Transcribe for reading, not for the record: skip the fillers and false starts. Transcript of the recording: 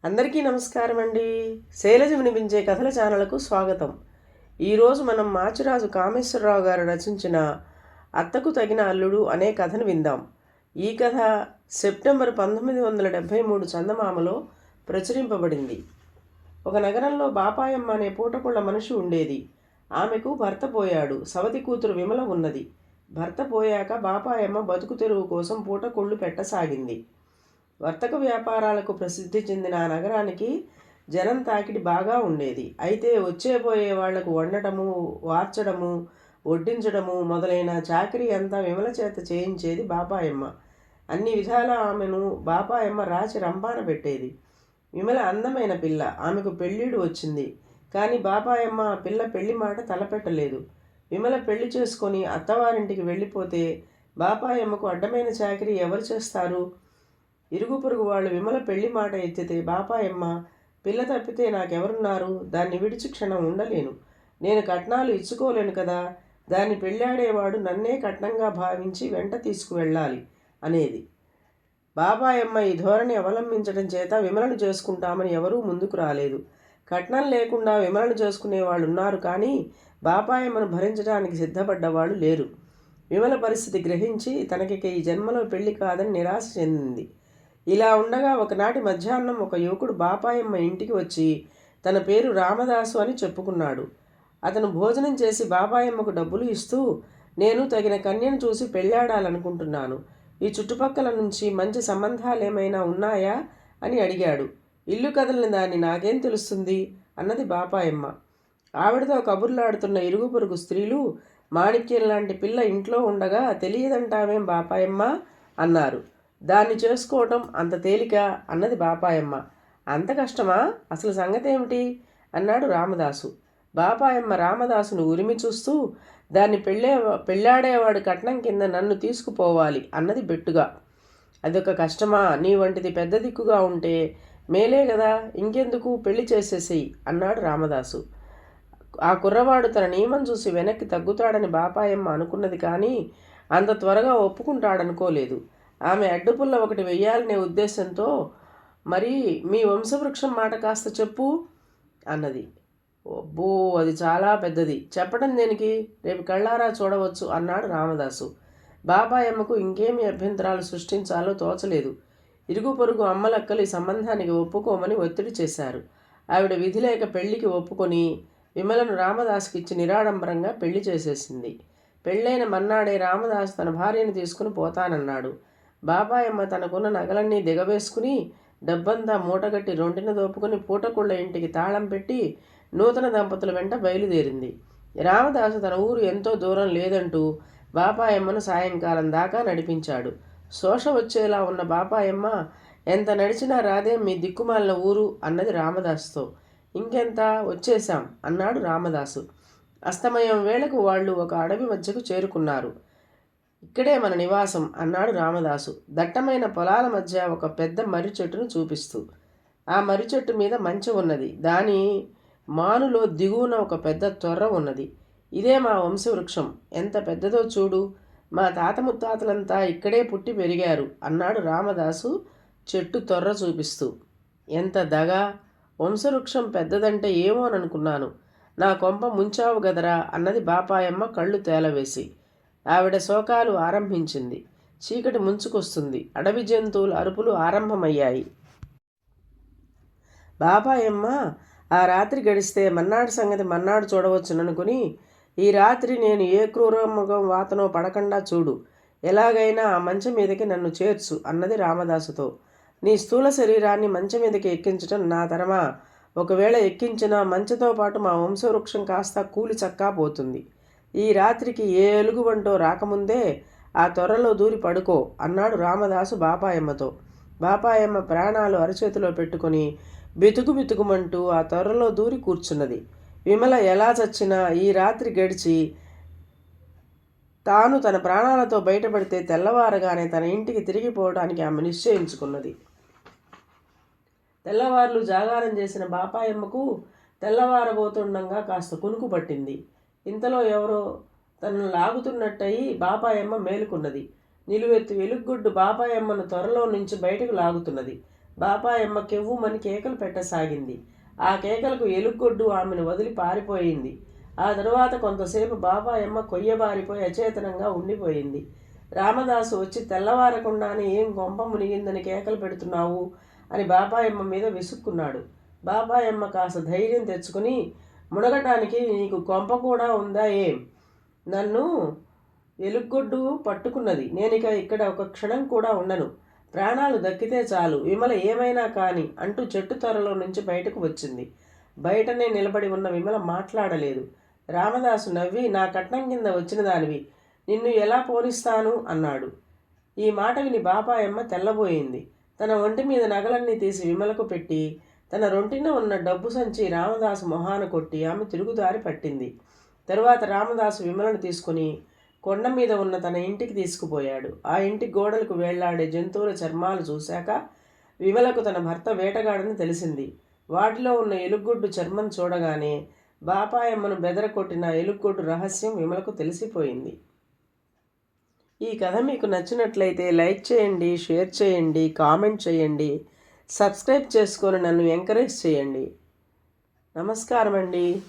అందరికీ నమస్కారం అండి. శైలజ వినిపించే కథల ఛానల్కు స్వాగతం. ఈరోజు మనం మాచిరాజు కామేశ్వరరావు గారు రచించిన అత్తకు తగిన అల్లుడు అనే కథను విందాం. ఈ కథ సెప్టెంబర్ 1973 చందమామలో ప్రచురింపబడింది. ఒక నగరంలో బాపాయమ్మ అనే పూటకుళ్ళ మనిషి ఉండేది. ఆమెకు భర్త పోయాడు. సవతి కూతురు విమల ఉన్నది. భర్త పోయాక బాపాయమ్మ బతుకు తెరువు కోసం పూటకుళ్ళు పెట్టసాగింది. వర్తక వ్యాపారాలకు ప్రసిద్ధి చెందిన ఆ నగరానికి జనం తాకిడి బాగా ఉండేది. అయితే వచ్చేపోయే వాళ్లకు వండటము, వార్చడము, వడ్డించడము మొదలైన చాకరీ అంతా విమల చేత చేయించేది బాపాయమ్మ. అన్ని విధాల ఆమెను బాపాయమ్మ రాచి రంపాన పెట్టేది. విమల అందమైన పిల్ల. ఆమెకు పెళ్ళిడు వచ్చింది. కానీ బాపాయమ్మ ఆ పిల్ల పెళ్లి మాట తలపెట్టలేదు. విమల పెళ్లి చేసుకొని అత్తవారింటికి వెళ్ళిపోతే బాపాయమ్మకు అడ్డమైన చాకరీ ఎవరు చేస్తారు? ఇరుగు పొరుగు వాళ్ళు విమల పెళ్లి మాట ఎత్తితే బాపాయమ్మ, పిల్ల తప్పితే నాకెవరున్నారు? దాన్ని విడిచి క్షణం ఉండలేను. నేను కట్నాలు ఇచ్చుకోలేను కదా. దాన్ని పెళ్ళాడేవాడు నన్నే కట్నంగా భావించి వెంట తీసుకువెళ్ళాలి అనేది. బాబాయమ్మ ఈ ధోరణి అవలంబించడం చేత విమలను చేసుకుంటామని ఎవరూ ముందుకు రాలేదు. కట్నం లేకుండా విమలను చేసుకునే వాళ్ళు ఉన్నారు, కానీ బాపాయమ్మను భరించడానికి సిద్ధపడ్డవాళ్ళు లేరు. విమల పరిస్థితి గ్రహించి తనకి ఈ జన్మలో పెళ్లి కాదని నిరాశ చెందింది. ఇలా ఉండగా ఒకనాటి మధ్యాహ్నం ఒక యువకుడు బాపాయమ్మ ఇంటికి వచ్చి తన పేరు రామదాసు అని చెప్పుకున్నాడు. అతను భోజనం చేసి బాపాయమ్మకు డబ్బులు ఇస్తూ, నేను తగిన కన్యను చూసి పెళ్ళాడాలనుకుంటున్నాను. ఈ చుట్టుపక్కల నుంచి మంచి సంబంధాలు ఏమైనా ఉన్నాయా అని అడిగాడు. ఇల్లు కదలని దాన్ని నాకేం తెలుస్తుంది అన్నది బాపాయమ్మ. ఆవిడతో కబుర్లాడుతున్న ఇరుగు పొరుగు స్త్రీలు, మాణిక్యం లాంటి పిల్ల ఇంట్లో ఉండగా తెలియదంటావేం బాపాయమ్మ అన్నారు. దాన్ని చేసుకోవటం అంత తేలిక అన్నది బాపాయమ్మ. అంత కష్టమా? అసలు సంగతి ఏమిటి అన్నాడు రామదాసు. బాపాయమ్మ రామదాసును ఉరిమి చూస్తూ, దాన్ని పెళ్ళాడేవాడు కట్నం కింద నన్ను తీసుకుపోవాలి అన్నది బెట్టుగా. అదొక కష్టమా? నీ వంటిది పెద్ద దిక్కుగా ఉంటే మేలే కదా, ఇంకెందుకు పెళ్లి చేసేసేయి అన్నాడు రామదాసు. ఆ కుర్రవాడు తన నియమం చూసి వెనక్కి తగ్గుతాడని బాపాయమ్మ అనుకున్నది, కానీ అంత త్వరగా ఒప్పుకుంటాడనుకోలేదు. ఆమె అడ్డుపుల్ల ఒకటి వెయ్యాలనే ఉద్దేశంతో, మరి మీ వంశవృక్షం మాట కాస్త చెప్పు అన్నది. అబ్బో, అది చాలా పెద్దది. చెప్పడం దేనికి? రేపు కళ్ళారా చూడవచ్చు అన్నాడు రామదాసు. బాబాయమ్మకు ఇంకేమి అభ్యంతరాలు సృష్టించాలో తోచలేదు. ఇరుగు పొరుగు అమ్మలక్కలు ఈ సంబంధానికి ఒప్పుకోమని ఒత్తిడి చేశారు. ఆవిడ విధి లేక పెళ్లికి ఒప్పుకొని విమలను రామదాసుకి ఇచ్చి నిరాడంబరంగా పెళ్లి చేసేసింది. పెళ్ళైన మన్నాడే రామదాసు తన భార్యను తీసుకుని పోతానన్నాడు. బాబాయమ్మ తనకున్న నగలన్నీ దిగవేసుకుని డబ్బంతా మూటగట్టి రొంటిన దోపుకుని పూటకుళ్ళ ఇంటికి తాళం పెట్టి నూతన దంపతుల వెంట బయలుదేరింది. రామదాసు తన ఊరు ఎంతో దూరం లేదంటూ బాపాయమ్మను సాయంకాలం దాకా నడిపించాడు. శోష వచ్చేలా ఉన్న బాపాయమ్మ, ఎంత నడిచినా రాదే మీ దిక్కుమాలిన ఊరు అన్నది రామదాసుతో. ఇంకెంత, వచ్చేశాం అన్నాడు రామదాసు. అస్తమయం వేళకు వాళ్ళు ఒక అడవి మధ్యకు చేరుకున్నారు. ఇక్కడే మన నివాసం అన్నాడు రామదాసు దట్టమైన పొలాల మధ్య ఒక పెద్ద మర్రి చెట్టును చూపిస్తూ. ఆ మర్రి చెట్టు మీద మంచె ఉన్నది. దాని మానులో దిగువన ఒక పెద్ద తొర్ర ఉన్నది. ఇదే మా వంశవృక్షం. ఎంత పెద్దదో చూడు. మా తాత ముత్తాతలంతా ఇక్కడే పుట్టి పెరిగారు అన్నాడు రామదాసు చెట్టు తొర్ర చూపిస్తూ. ఎంత దగా! వంశవృక్షం పెద్దదంటే ఏమోననుకున్నాను. నా కొంప ముంచావు గదరా అన్నది బాపాయమ్మ కళ్ళు తేలవేసి. ఆవిడ శోకాలు ఆరంభించింది. చీకటి ముంచుకొస్తుంది. అడవి జంతువుల అరుపులు ఆరంభమయ్యాయి. బాబాయమ్మ ఆ రాత్రి గడిస్తే మన్నాడు సంగతి మన్నాడు చూడవచ్చుననుకుని, ఈ రాత్రి నేను ఏ క్రూరమృగం వాతనో పడకుండా చూడు. ఎలాగైనా ఆ మంచం మీదకి నన్ను చేర్చు అన్నది రామదాసుతో. నీ స్థూల శరీరాన్ని మంచం మీదకి ఎక్కించటం నా తరమా? ఒకవేళ ఎక్కించినా మంచతో పాటు మా వంశవృక్షం కాస్త కూలి చక్కా పోతుంది. ఈ రాత్రికి ఏ ఎలుగుబంటో రాకముందే ఆ త్వరలో దూరి పడుకో అన్నాడు రామదాసు బాపాయమ్మతో. బాపాయమ్మ ప్రాణాలు అరచేతిలో పెట్టుకుని బితుకుమంటూ ఆ త్వరలో దూరి కూర్చున్నది. విమల ఎలా చచ్చినా ఈ రాత్రి గడిచి తాను తన ప్రాణాలతో బయటపడితే తెల్లవారగానే తన ఇంటికి తిరిగిపోవడానికి ఆమె నిశ్చయించుకున్నది. తెల్లవార్లు జాగారం చేసిన బాపాయమ్మకు తెల్లవారబోతుండగా కాస్త కునుకు పట్టింది. ఇంతలో ఎవరో తనను లాగుతున్నట్టయి బాపాయమ్మ మేలుకున్నది. నిలువెత్తు వెలుగుగొడ్డు బాపాయమ్మను త్వరలో నుంచి బయటకు లాగుతున్నది. బాపాయమ్మ కెవ్వుమని కేకలు పెట్టసాగింది. ఆ కేకలకు ఎలుగొడ్డు ఆమెను వదిలి పారిపోయింది. ఆ తరువాత కొంతసేపు బాపాయమ్మ కొయ్యబారిపోయి అచేతనంగా ఉండిపోయింది. రామదాసు వచ్చి తెల్లవారకుండానే ఏం కొంప మునిగిందని కేకలు పెడుతున్నావు అని బాపాయమ్మ మీద విసుక్కున్నాడు. బాపాయమ్మ కాస్త ధైర్యం తెచ్చుకుని, మునగటానికి నీకు కొంప కూడా ఉందా ఏం? నన్ను ఎలుగొడ్డు పట్టుకున్నది. నేనిక ఇక్కడ ఒక క్షణం కూడా ఉండను. ప్రాణాలు దక్కితే చాలు, విమల ఏమైనా కాని అంటూ చెట్టు త్వరలో నుంచి బయటకు వచ్చింది. బయటనే నిలబడి ఉన్న విమల మాట్లాడలేదు. రామదాసు నవ్వి, నా కట్నం కింద వచ్చిన దానివి, నిన్ను ఎలా పోనిస్తాను అన్నాడు. ఈ మాట విని బాపాయమ్మ తెల్లబోయింది. తన ఒంటి మీద నగలన్నీ తీసి విమలకు పెట్టి, తన రొంటిన ఉన్న డబ్బు సంచి రామదాసు మొహాన కొట్టి ఆమె తిరుగుదారి పట్టింది. తరువాత రామదాసు విమలను తీసుకుని కొండ మీద ఉన్న తన ఇంటికి తీసుకుపోయాడు. ఆ ఇంటి గోడలకు వేళ్లాడే జంతువుల చర్మాలు చూశాక విమలకు తన భర్త వేటగాడని తెలిసింది. వాటిలో ఉన్న ఎలుగొడ్డు చర్మం చూడగానే బాపాయమ్మను బెదరకొట్టిన ఎలుగొడ్డు రహస్యం విమలకు తెలిసిపోయింది. ఈ కథ మీకు నచ్చినట్లయితే లైక్ చేయండి, షేర్ చేయండి, కామెంట్ చేయండి, సబ్స్క్రైబ్ చేసుకొని నన్ను ఎంకరేజ్ చేయండి. నమస్కారం అండి.